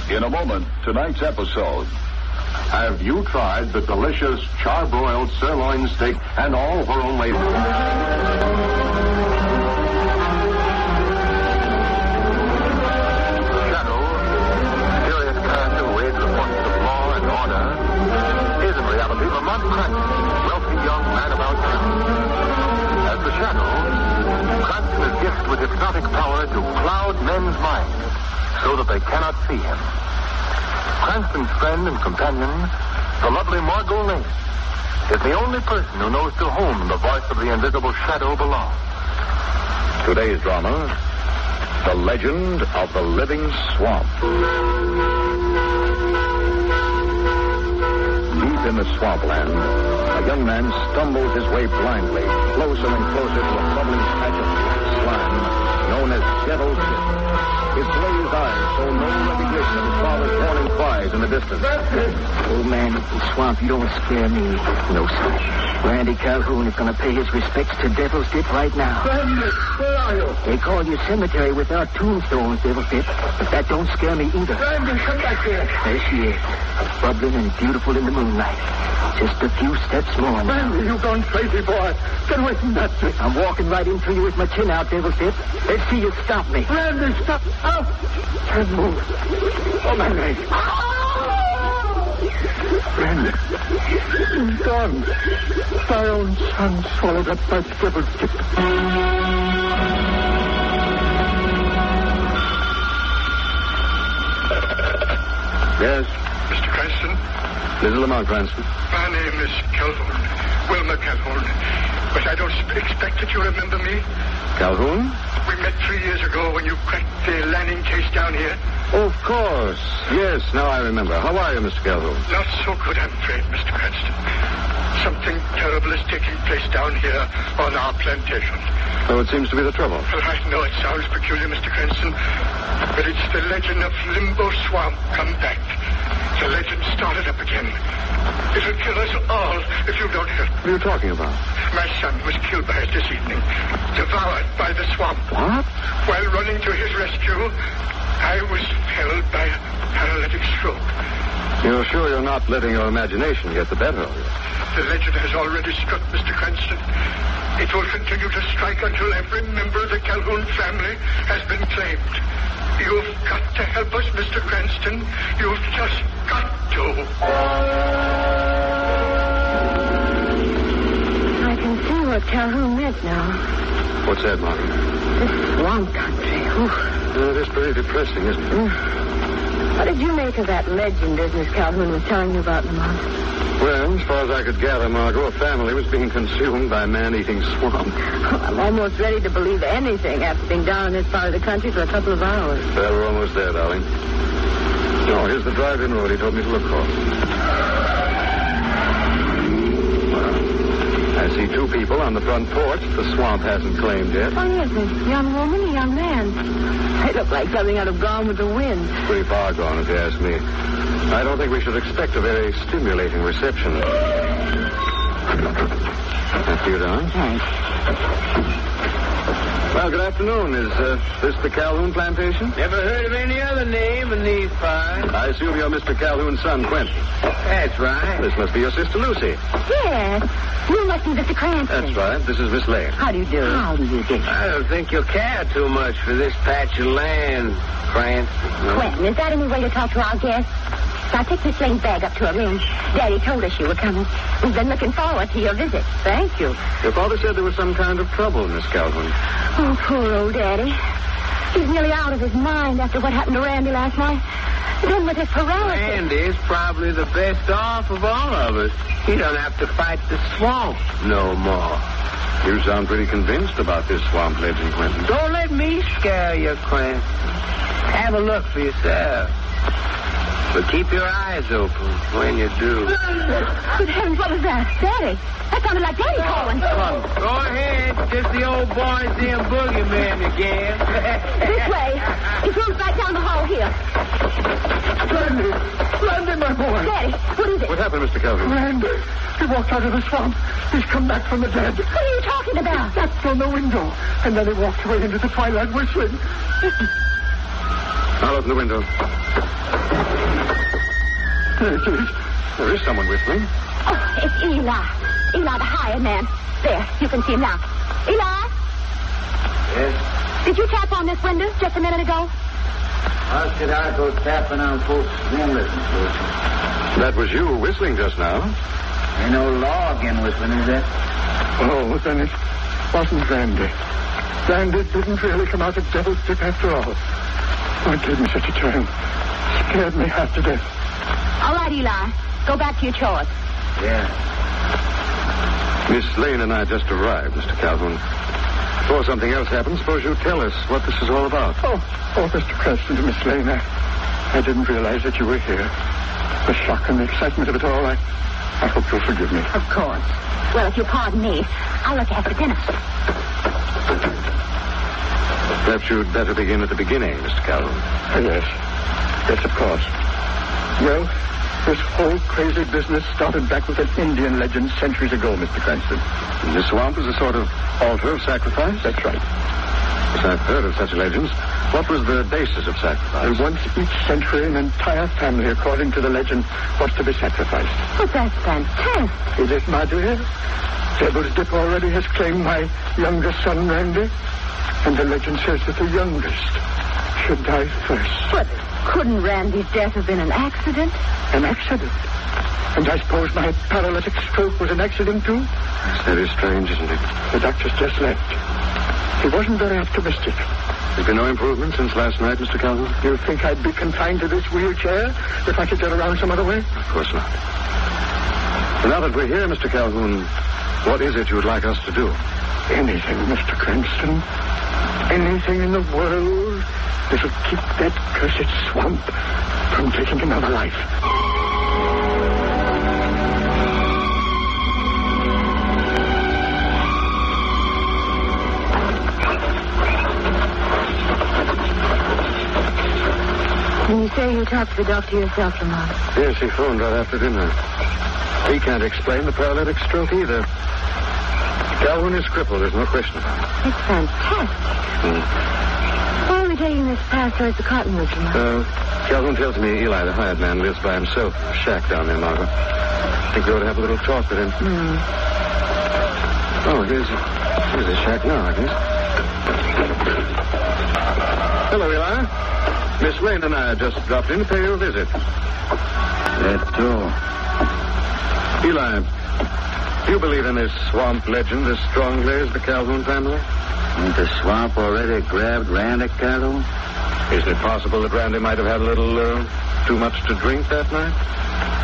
In a moment, tonight's episode. Have you tried the delicious charbroiled sirloin steak and all for only... Shadow, mysterious character who aids the forces of law and order, is in reality Lamont Cranston, wealthy young man about town. As the Shadow, Cranston is gifted with hypnotic power to cloud men's minds so that they cannot see him. Cranston's friend and companion, the lovely Margot Lane, is the only person who knows to whom the voice of the invisible Shadow belongs. Today's drama, The Legend of the Living Swamp. Deep in the swampland, a young man stumbles his way blindly, closer and closer to a bubbling patch of slime known as Devil's Dip. His glazed eyes show no recognition of his father's warning cries in the distance. Old man, the swamp, you don't scare me. No, sir. Randy Calhoun is going to pay his respects to Devil's Dip right now. Randy, where are you? They call you cemetery without tombstones, Devil's Dip, but that don't scare me either. Randy, come back here. There she is, bubbling and beautiful in the moonlight. Just a few steps more now. Randy, you've gone crazy, boy. Get away from that thing. I'm walking right into you with my chin out, Devil's Dip. Let's see you stop me. Randy, stop. Out. Can't move. Oh, my leg. Randy, he's gone. My own son swallowed up by Devil's Dip. Yes? Mr. Cranston? This is Lamont Cranston. My name is Calhoun. Wilmer Calhoun. But I don't expect that you remember me. Calhoun? We met 3 years ago when you cracked the Lanning case down here. Oh, of course. Yes, now I remember. How are you, Mr. Calhoun? Not so good, I'm afraid, Mr. Cranston. Something terrible is taking place down here on our plantation. Oh, it seems to be the trouble. Well, I know it sounds peculiar, Mr. Cranston, but it's the legend of Limbo Swamp come back. The legend started up again. It'll kill us all if you don't help. What are you talking about? My son was killed by it this evening, devoured by the swamp. What? While running to his rescue, I was held by a paralytic stroke. You're sure you're not letting your imagination get the better of you? The legend has already struck, Mr. Cranston. It will continue to strike until every member of the Calhoun family has been claimed. You've got to help us, Mr. Cranston. You've just got to. I can see what Calhoun meant now. What's that, Martin? This swamp country. It is pretty depressing, isn't it? What did you make of that legend business Calhoun was telling you about, Lamont? Well, as far as I could gather, Margot, a family was being consumed by a man-eating swamp. Oh, I'm almost ready to believe anything after being down in this part of the country for a couple of hours. Well, we're almost there, darling. Oh, here's the drive-in road he told me to look for. I see two people on the front porch the swamp hasn't claimed yet. Oh, yes, a young woman, a young man. They look like something out of Gone with the Wind. Pretty far gone, if you ask me. I don't think we should expect a very stimulating reception. Thank you, darling. Thanks. Well, good afternoon. Is this the Calhoun plantation? Never heard of any other name in these parts. I assume you're Mr. Calhoun's son, Quentin. That's right. This must be your sister, Lucy. Yes. You must be Mr. Cranston. That's right. This is Miss Lane. How do you do? How do you do? I don't think you'll care too much for this patch of land, Cranston. Quentin, is that any way to talk to our guests? Now, take Miss Lane's bag up to her room. Daddy told us you were coming. We've been looking forward to your visit. Thank you. Your father said there was some kind of trouble, Miss Calhoun. Oh, poor old Daddy. He's nearly out of his mind after what happened to Randy last night. Then with his paralysis. Randy's probably the best off of all of us. He don't have to fight the swamp no more. You sound pretty convinced about this swamp legend, Quentin. Don't let me scare you, Cranston. Have a look for yourself. But keep your eyes open when you do. Good heavens, what was that? Daddy. That sounded like Daddy calling. Go ahead. Just the old boys and boogeyman again. This way. It goes right down the hall here. Randy, my boy. Daddy, what is it? What happened, Mr. Calhoun? Randy, he walked out of the swamp. He's come back from the dead. What are you talking about? That's on the window. And then he walked away into the twilight whistling. I'll open the window. There is someone with me. Oh, it's Eli. Eli, the hired man. There, you can see him now. Eli? Yes? Did you tap on this window just a minute ago? How should I go tapping on folks' windows, Lucy? That was you whistling just now. Ain't no law again whistling, is there? Oh, then it wasn't Randy. Randy didn't really come out of Devil's Dip after all. Oh, it gave me such a turn. Scared me half to death. All right, Eli. Go back to your chores. Yeah. Miss Lane and I just arrived, Mr. Calhoun. Before something else happens, suppose you tell us what this is all about. Oh, Mr. Cranston and Miss Lane, I didn't realize that you were here. The shock and the excitement of it all, I hope you'll forgive me. Of course. Well, if you'll pardon me, I'll look after dinner. Perhaps you'd better begin at the beginning, Mr. Calhoun. Yes, of course. Well, this whole crazy business started back with an Indian legend centuries ago, Mr. Cranston. The swamp is a sort of altar of sacrifice? That's right. Yes, I've heard of such legends. What was the basis of sacrifice? And once each century, an entire family, according to the legend, was to be sacrificed. Oh, that's fantastic. It is, my dear. Devil's Dip already has claimed my youngest son, Randy. And the legend says that the youngest should die first. But couldn't Randy's death have been an accident? An accident? And I suppose my paralytic stroke was an accident, too? Yes, that is strange, isn't it? The doctor's just left. He wasn't very optimistic. There's been no improvement since last night, Mr. Calhoun? You think I'd be confined to this wheelchair if I could get around some other way? Of course not. So now that we're here, Mr. Calhoun, what is it you would like us to do? Anything, Mr. Cranston. Anything in the world that'll keep that cursed swamp from taking another life. And you say you talked to the doctor yourself, Lamont? Yes, he phoned right after dinner. He can't explain the paralytic stroke either. Calhoun is crippled, there's no question about it. It's fantastic. Why are we taking this path towards the cottonwoods, Lamont? Calhoun tells me Eli, the hired man, lives by himself in a shack down there, Margot. I think we ought to have a little talk with him. Oh, here's the shack now, I guess. Hello, Eli. Miss Lane and I just dropped in to pay you a visit. That's true. Eli, do you believe in this swamp legend as strongly as the Calhoun family? Ain't the swamp already grabbed Randy Calhoun? Isn't it possible that Randy might have had a little too much to drink that night?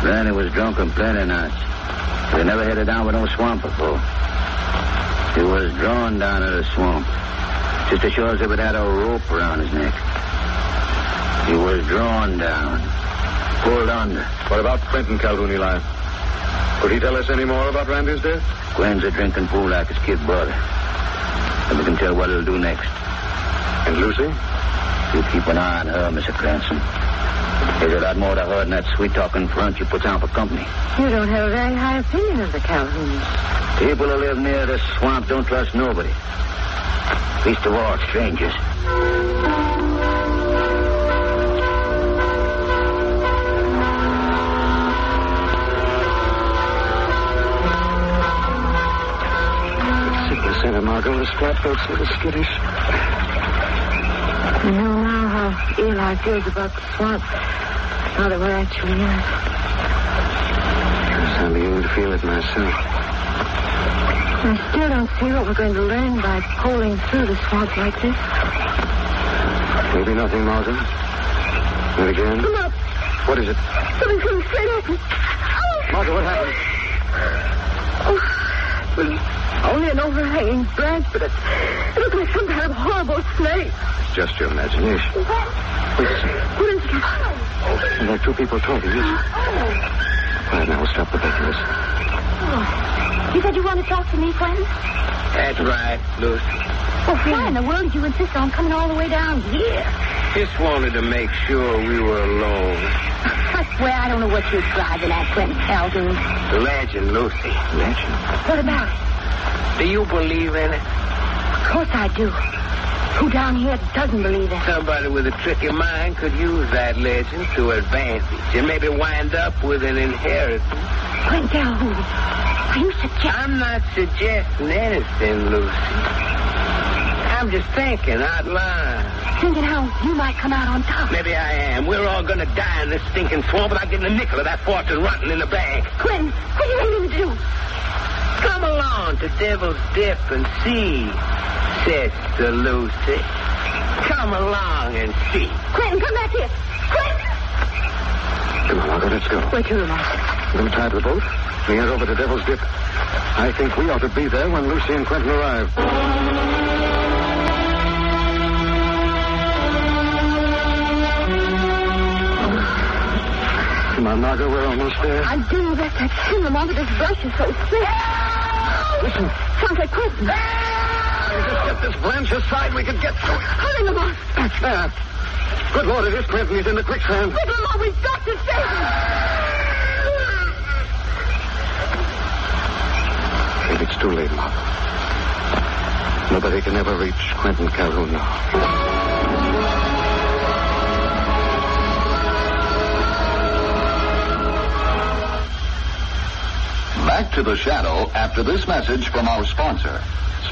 Randy was drunk on plenty nights. They never headed down with no swamp before. He was drawn down to the swamp, just as sure as if it had a rope around his neck. He was drawn down, pulled under. What about Quentin Calhoun, Eli? Could he tell us any more about Randy's death? Gwen's a drinking fool like his kid brother. And we can tell what he'll do next. And Lucy? You keep an eye on her, Mr. Cranston. There's a lot more to her than that sweet-talking front you put on for company. You don't have a very high opinion of the Calhouns. People who live near the swamp don't trust nobody. Least of all, strangers. Santa Margot, this flatboat's a little skittish. You know now how Eli feels about the swamp. Now that we're actually in it. Yes, I'm beginning to feel it myself. I still don't see what we're going to learn by poling through the swamp like this. Maybe nothing, Margot. And again? Come up. What is it? Something's coming straight at me. Oh! Margot, what happened? Oh, well, only an overhanging branch, but it looks like some kind of horrible snake. It's just your imagination. What is it? Oh, there are two people talking, listen. Quiet now, we'll stop the boat, listen. Oh. You said you want to talk to me, Quentin? That's right, Lucy. Well, why in the world did you insist on coming all the way down here? Just wanted to make sure we were alone. I swear I don't know what you're driving at, Quentin Calhoun. The legend, Lucy. Legend? What about it? Do you believe in it? Of course I do. Who down here doesn't believe it? Somebody with a tricky mind could use that legend to advantage and maybe wind up with an inheritance. Quentin Calhoun, are you suggesting... I'm not suggesting anything, Lucy. I'm just thinking out loud. Thinking how you might come out on top. Maybe I am. We're all going to die in this stinking swamp without getting a nickel of that fortune rotting in the bank. Quentin, what are you aiming to do? Come along to Devil's Dip and see, Sister Lucy. Come along and see. Quentin, come back here. Quentin! Come on, Margot, let's go. Where to, Lamont? We're going to tie to the boat. We head over to Devil's Dip. I think we ought to be there when Lucy and Quentin arrive. Come on, Margot, we're almost there. I'm doing your best. I can, Lamont, but this brush is so thick. Listen. Sounds like Quentin. Just get this branch aside, we could get through it. Hurry, Lamont. That's that. Good Lord, it is Quentin. He's in the quicksand. Quick, Lamont, we've got to save him. If it's too late, Margot. Nobody can ever reach Quentin Calhoun now. Back to the shadow after this message from our sponsor.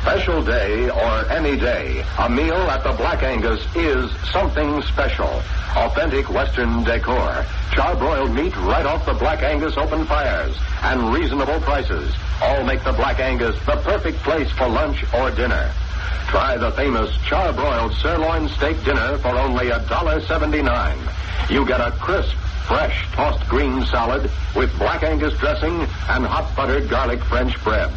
Special day or any day, a meal at the Black Angus is something special. Authentic Western decor, charbroiled meat right off the Black Angus open fires, and reasonable prices all make the Black Angus the perfect place for lunch or dinner. Try the famous charbroiled sirloin steak dinner for only $1.79. You get a crisp, fresh tossed green salad with Black Angus dressing and hot buttered garlic French bread.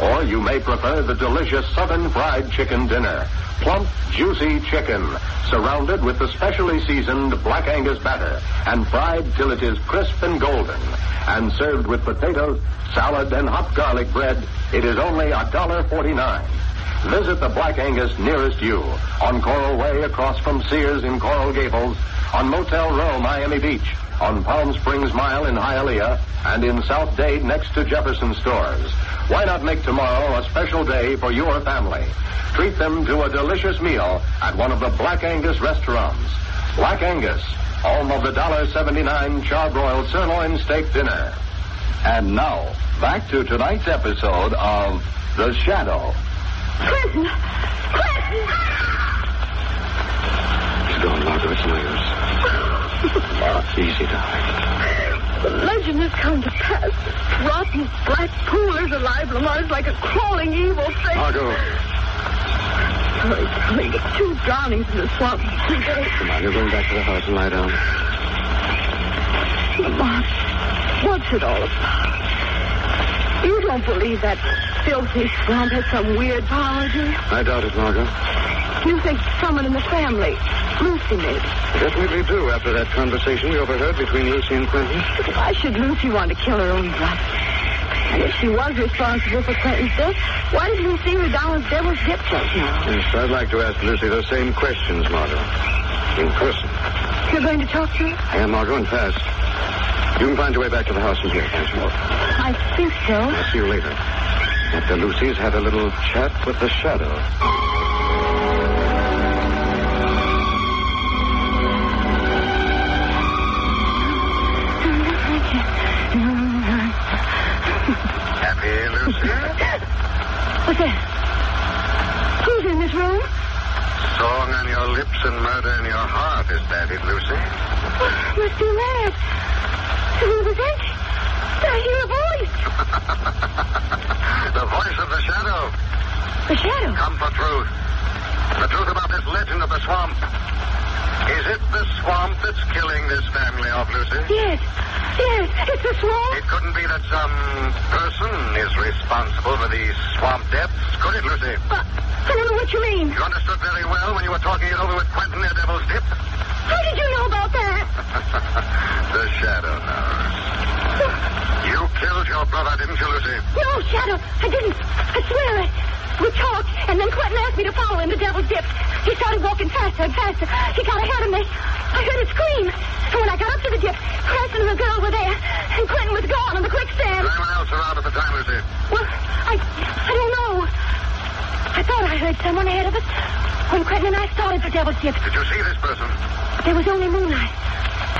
Or you may prefer the delicious Southern fried chicken dinner. Plump, juicy chicken, surrounded with the specially seasoned Black Angus batter and fried till it is crisp and golden. And served with potatoes, salad, and hot garlic bread, it is only $1.49. Visit the Black Angus nearest you on Coral Way across from Sears in Coral Gables, on Motel Row, Miami Beach, on Palm Springs Mile in Hialeah, and in South Dade next to Jefferson Stores. Why not make tomorrow a special day for your family? Treat them to a delicious meal at one of the Black Angus restaurants. Black Angus, home of the $1.79 charbroiled sirloin steak dinner. And now, back to tonight's episode of The Shadow. Quentin! Quentin! He's gone, Margot. It's no use. Easy, darling. The legend has come to pass. This rotten black pool is alive, Lamont. It's like a crawling evil thing. Margot. Hurry, the 2 drownings in the swamp. Come on, you're going back to the house and lie down. Lamont, what's it all about? You don't believe that filthy swamp has some weird power, do you? I doubt it, Margot. You think someone in the family, Lucy maybe? Definitely do, after that conversation we overheard between Lucy and Quentin. But why should Lucy want to kill her own brother? And if she was responsible for Quentin's death, why did you see her down with Devil's Dip just now? Yes, I'd like to ask Lucy those same questions, Margot. In person. You're going to talk to her? I am, Margot, and fast. You can find your way back to the house from here, can't you? I think so. I'll see you later. After Lucy's had a little chat with the shadow. Happy, Lucy? What's that? Who's in this room? Song on your lips and murder in your heart, is that it, Lucy? Must be mad. The room is empty. I hear a voice. The voice of the shadow. The shadow? Come for truth. The truth about this legend of the swamp. Is it the swamp that's killing this family off, Lucy? Yes. Yes, it's the swamp. It couldn't be that some person is responsible for these swamp deaths, could it, Lucy? I don't know what you mean. You understood very well when you were talking it over with Quentin near Devil's Dip. How did you know about that? The shadow knows. You killed your brother, didn't you, Lucy? No, Shadow, I didn't. I swear it. We talked, and then Quentin asked me to follow him to Devil's Dip. He started walking faster and faster. He got ahead of me. I heard a scream. And when I got up to the dip, Creston and the girl were there, and Quentin was gone in the quicksand. Was anyone else around at the time, Lucy? Well, I don't know. I thought I heard someone ahead of us. When Quentin and I started the Devil's Dip, Did you see this person? there was only moonlight.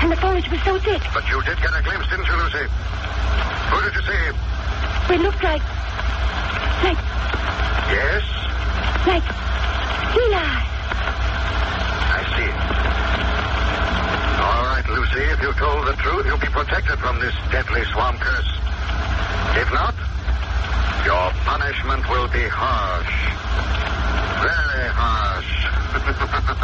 And the foliage was so thick. But you did get a glimpse, didn't you, Lucy? Who did you see? It looked like Yes? Eli. I see. All right, Lucy, if you told the truth, you'll be protected from this deadly swamp curse. If not, your punishment will be harsh. Very harsh.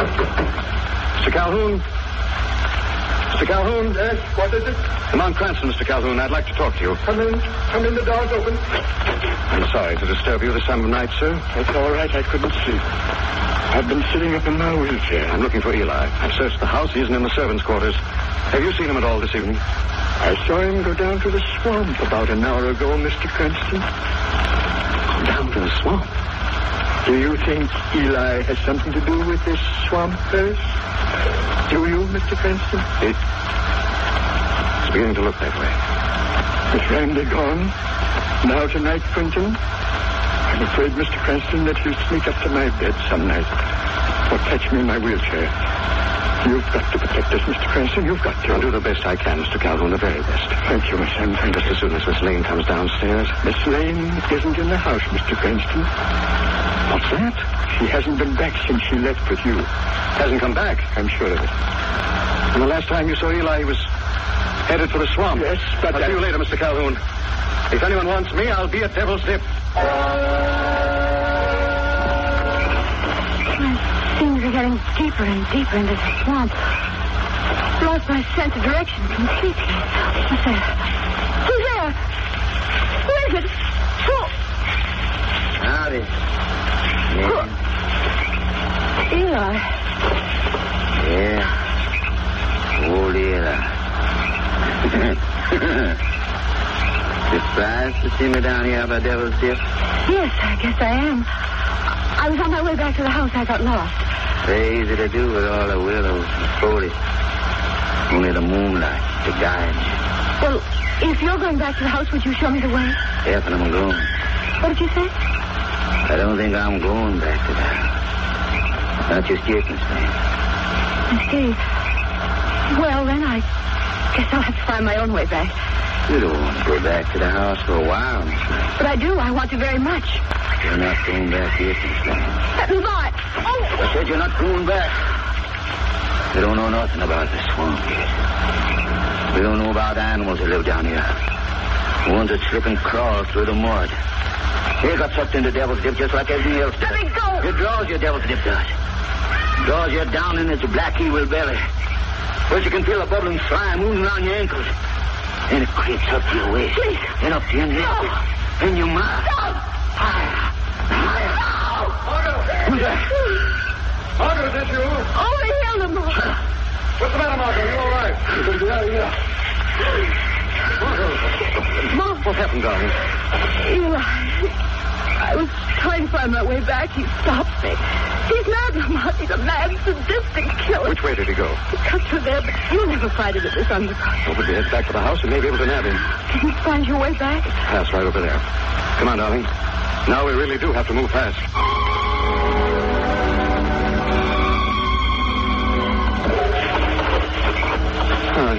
Mr. Calhoun? Mr. Calhoun? Yes, what is it? Lamont Cranston, Mr. Calhoun. I'd like to talk to you. Come in. Come in. The door's open. I'm sorry to disturb you this time of night, sir. That's all right. I couldn't sleep. I've been sitting up in my wheelchair. I'm looking for Eli. I've searched the house. He isn't in the servants' quarters. Have you seen him at all this evening? I saw him go down to the swamp about an hour ago, Mr. Cranston. Go down to the swamp? Do you think Eli has something to do with this swamp curse? Do you, Mr. Cranston? It's beginning to look that way. Is Randy gone? Now tonight, Quentin? I'm afraid, Mr. Cranston, that he'll sneak up to my bed some night or catch me in my wheelchair. You've got to protect us, Mr. Cranston. You've got to. I'll do the best I can, Mr. Calhoun, the very best. Thank you, my son. Thank you. Just as soon as Miss Lane comes downstairs. Miss Lane isn't in the house, Mr. Cranston. What's that? She hasn't been back since she left with you. Hasn't come back? I'm sure of it. And the last time you saw Eli, he was headed for the swamp. Yes, but I'll see you later, Mr. Calhoun. If anyone wants me, I'll be at Devil's Dip. Things are getting deeper and deeper into the swamp. Lost my sense of direction completely. What's that? Who's there? Who is it? Who? Howdy. Eli. Yeah. Old Eli. Surprised to see me down here by Devil's Dip? Yes, I guess I am. I was on my way back to the house. I got lost. Very easy to do with all the willows and foliage. Only the moonlight to guide you. Well, if you're going back to the house, would you show me the way? Yes, and I'm going. What did you say? I don't think I'm going back to the house. Not just yet, Miss Lane. I see. Well, then I guess I'll have to find my own way back. You don't want to go back to the house for a while, Miss Lane. But I do. I want to very much. You're not going back yet, Miss Lane. Let me by. Oh! I said you're not going back. You don't know nothing about the swamp yet. We don't know about animals that live down here. The ones that slip and crawl through the mud. They got sucked into Devil's Dip just like everything else does. Let me go! It draws your Devil's Dip does. Draws you down in its black evil belly. Where you can feel the bubbling slime moving around your ankles. Then it creeps up to your waist. Please. Then up to your neck. No. Then your mouth. Stop! Higher. Higher. Who's that? Margaret, is that you? Over here, Lamont. What's the matter, Margaret? Are you all right? Yeah. Mom. What happened, darling? Eli. I was trying to find my way back. He stopped me. He's mad, Lamont. He's a mad, sadistic killer. Which way did he go? He cut through there, but you'll never find him at this underground. Well, if we head back to the house, we may be able to nab him. Can you find your way back? Pass right over there. Come on, darling. Now we really do have to move fast.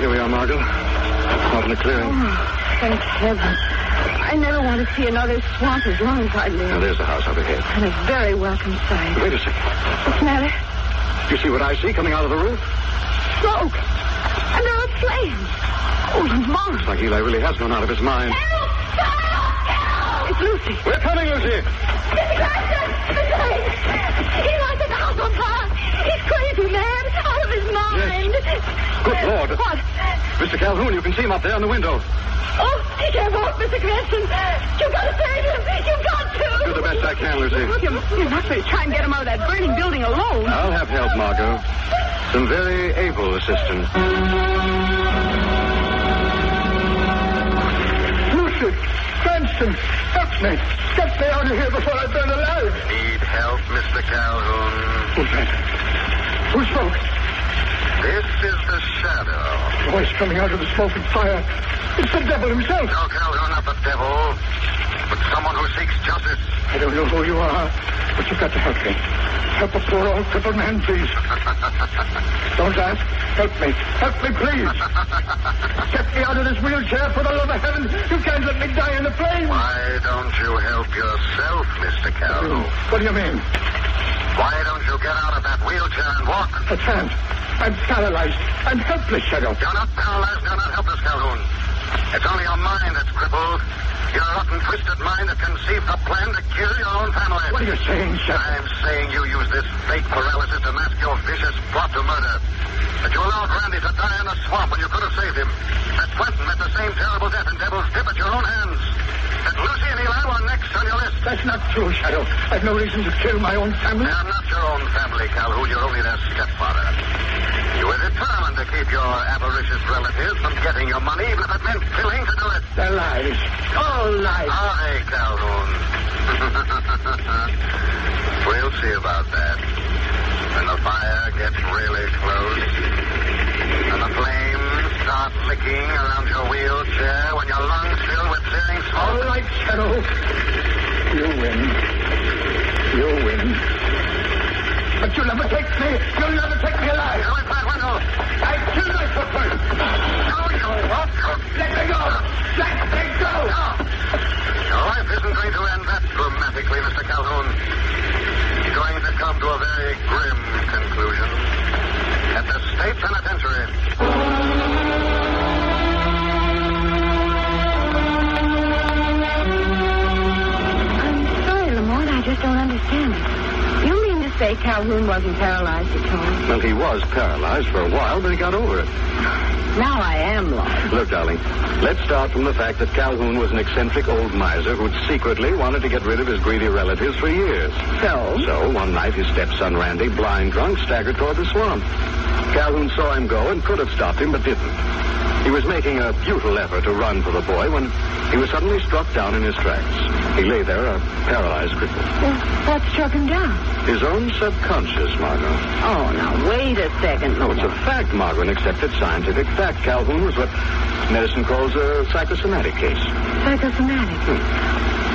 Here we are, Margot. Out in the clearing. Oh, thank heaven. I never want to see another swamp as long as I live. Now, there's the house up ahead. And a very welcome sight. Wait a second. What's the matter? You see what I see coming out of the roof? Smoke. And there are flames. Oh, Lamont. Looks like Eli really has gone out of his mind. It's Lucy. We're coming, Lucy. Eli set the house on fire. He's crazy, man. Out of his mind. Yes. Good Lord. What? Mr. Calhoun, you can see him up there on the window. Oh, he can't walk, Mr. Cranston. You've got to save him. You've got to. Do the best I can, Lucy. You're not going to try and get him out of that burning building alone. I'll have help, Margot. Some very able assistance. Lucy, Cranston, help me. Get me out of here before I burn alive. Need help, Mr. Calhoun? Who's that? Who spoke? This is the Shadow. Voice coming out of the smoke and fire. It's the devil himself. No, Calhoun, not the devil, but someone who seeks justice. I don't know who you are, but you've got to help me. Help a poor old crippled man, please. Don't ask. Help me. Help me, please. Get me out of this wheelchair for the love of heaven. You can't let me die in the flames. Why don't you help yourself, Mr. Calhoun? What do you mean? Why don't you get out of that wheelchair and walk? I can't. I'm paralyzed. I'm helpless, Shadow. You're not paralyzed. You're not helpless, Calhoun. It's only your mind that's crippled. Your rotten, twisted mind that conceived a plan to kill your own family. What are you saying, Shadow? I'm saying you use this fake paralysis to mask your vicious plot to murder. That you allowed Randy to die in the swamp when you could have saved him. That Quentin met the same terrible death in Devil's Dip at your own hands. That Lucy and Eli were next on your list. That's not true, Shadow. I've no reason to kill my own family. They're not your own family, Calhoun. You're only their stepfather. You were determined to keep your avaricious relatives from getting your money, even if it meant killing to do it. They're lies. All lies. Are they, Calhoun? We'll see about that. When the fire gets really close, and the flames start licking around your wheelchair, when your lungs fill with searing smoke. All right, Shadow. You win. You win. But you'll never take me. You'll never take me alive. Go inside window. I killed myself first. No, you won't. Let me go. Let me go. No. Your life isn't going to end that dramatically, Mr. Calhoun. It's going to come to a very grim conclusion at the State Penitentiary. I'm sorry, Lamont. I just don't understand it. You mean to say Calhoun wasn't paralyzed at all? Well, he was paralyzed for a while, but he got over it. Now I am lost. Look, darling, let's start from the fact that Calhoun was an eccentric old miser who'd secretly wanted to get rid of his greedy relatives for years. So, one night, his stepson Randy, blind drunk, staggered toward the swamp. Calhoun saw him go and could have stopped him, but didn't. He was making a futile effort to run for the boy when he was suddenly struck down in his tracks. He lay there, a paralyzed cripple. Well, what struck him down? His own subconscious, Margot. Oh, now, wait a second. No, it's a fact, Margot, an accepted scientific fact. Calhoun was what medicine calls a psychosomatic case. Psychosomatic?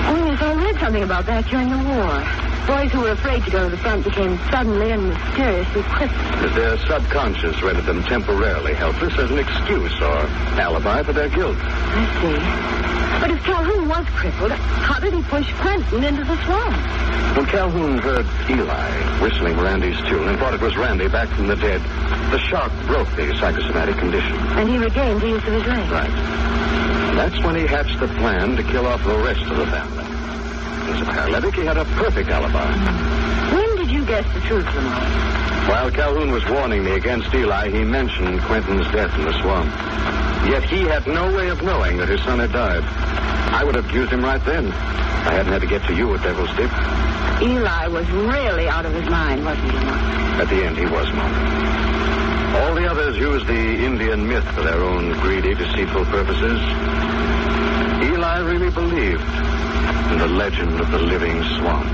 Oh, yes, I read something about that during the war. Boys who were afraid to go to the front became suddenly and mysteriously crippled. Because their subconscious rendered them temporarily helpless as an excuse or alibi for their guilt. I see. But if Calhoun was crippled, how did he push Quentin into the swamp? When Calhoun heard Eli whistling Randy's tune and thought it was Randy back from the dead, the shock broke the psychosomatic condition. And he regained the use of his legs. Right. And that's when he hatched the plan to kill off the rest of the family. As a paralytic, he had a perfect alibi. When did you guess the truth, Lamont? While Calhoun was warning me against Eli, he mentioned Quentin's death in the swamp. Yet he had no way of knowing that his son had died. I would have accused him right then. I hadn't had to get to you at Devil's Dip. Eli was really out of his mind, wasn't he, Lamont? At the end, he was, Mom. All the others used the Indian myth for their own greedy, deceitful purposes. Eli really believed in the legend of the living swamp.